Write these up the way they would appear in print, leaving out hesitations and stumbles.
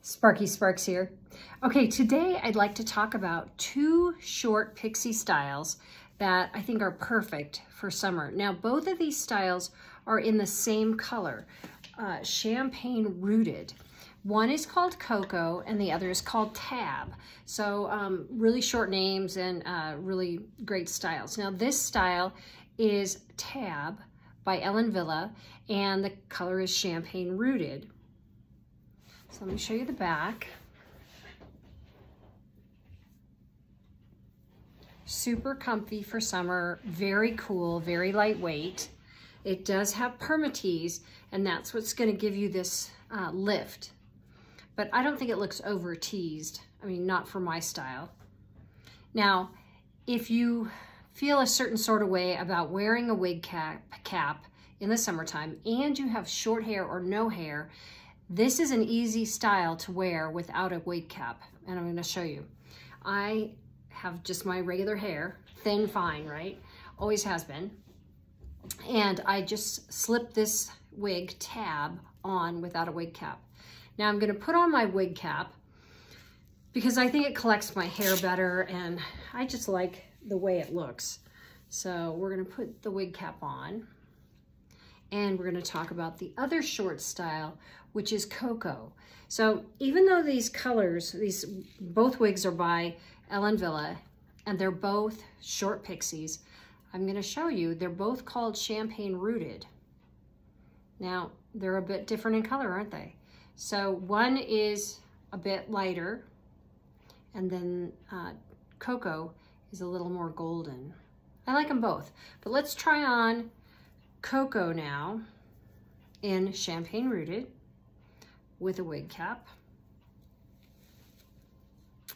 Sparky Sparks here. Okay, today I'd like to talk about two short pixie styles that I think are perfect for summer. Now, both of these styles are in the same color, champagne rooted. One is called COCO and the other is called Tab. So really short names and really great styles. Now this style is Tab by Ellen WIlle and the color is champagne rooted. So let me show you the back. Super comfy for summer, very cool, very lightweight. It does have permatease, and that's what's going to give you this lift. But I don't think it looks over teased. I mean, not for my style. Now, if you feel a certain sort of way about wearing a wig cap in the summertime, and you have short hair or no hair, this is an easy style to wear without a wig cap, and I'm going to show you. I have just my regular hair, thin, fine, right? Always has been. And I just slip this wig tab on without a wig cap. Now I'm going to put on my wig cap because I think it collects my hair better and I just like the way it looks. So we're going to put the wig cap on and we're going to talk about the other short style, which is COCO. So even though these colors, both wigs are by Ellen WIlle and they're both short pixies, I'm going to show you they're both called champagne rooted. Now they're a bit different in color, aren't they? So one is a bit lighter and then COCO is a little more golden. I like them both, but let's try on COCO now in champagne rooted with a wig cap.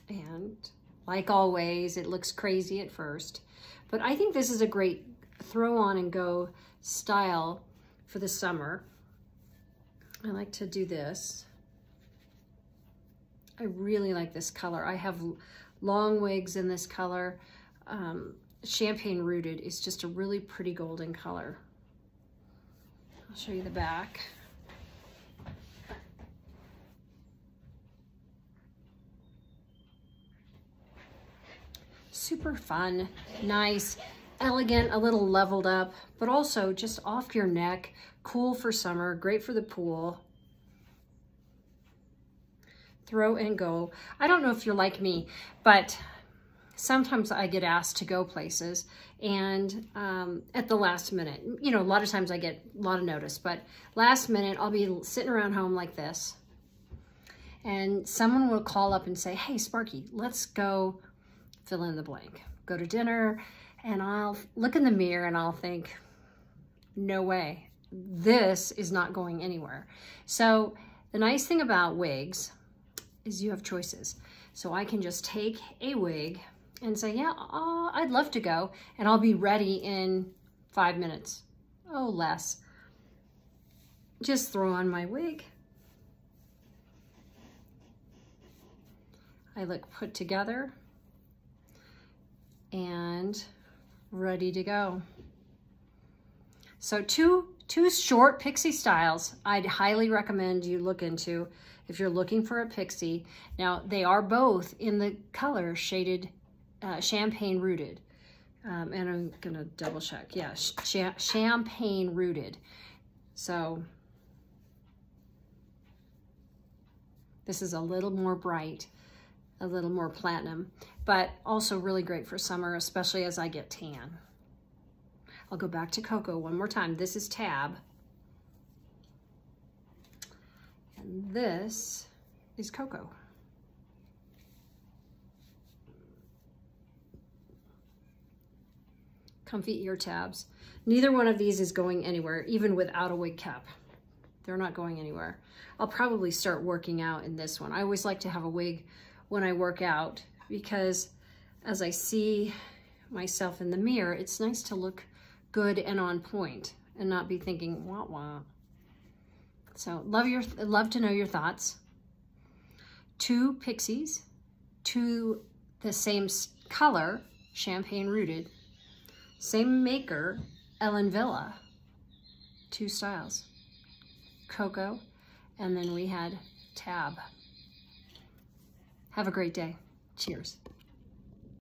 And like always, it looks crazy at first, but I think this is a great throw on and go style for the summer. I like to do this. I really like this color. I have long wigs in this color. Champagne rooted is just a really pretty golden color. I'll show you the back. Super fun, nice, elegant, a little leveled up, but also just off your neck, cool for summer, great for the pool. Throw and go. I don't know if you're like me, but sometimes I get asked to go places and at the last minute, you know, a lot of times I get a lot of notice, but last minute I'll be sitting around home like this and someone will call up and say, hey, Sparky, let's go fill in the blank. Go to dinner, and I'll look in the mirror and I'll think, no way, this is not going anywhere. So the nice thing about wigs is you have choices. So I can just take a wig and say, yeah, I'd love to go, and I'll be ready in 5 minutes. Oh, less. Just throw on my wig. I look put together and ready to go. So two short pixie styles I'd highly recommend you look into if you're looking for a pixie. Now they are both in the color shaded champagne rooted, and I'm gonna double check. Yeah, champagne rooted. So this is a little more bright, a little more platinum, but also really great for summer, especially as I get tan. I'll go back to COCO one more time. This is Tab. And this is COCO. Comfy ear tabs. Neither one of these is going anywhere, even without a wig cap. They're not going anywhere. I'll probably start working out in this one. I always like to have a wig when I work out because as I see myself in the mirror, it's nice to look good and on point and not be thinking wah wah. So love to know your thoughts. Two pixies, two the same color, champagne rooted, same maker, Ellen WIlle. Two styles, COCO, and then we had Tab. Have a great day. Cheers.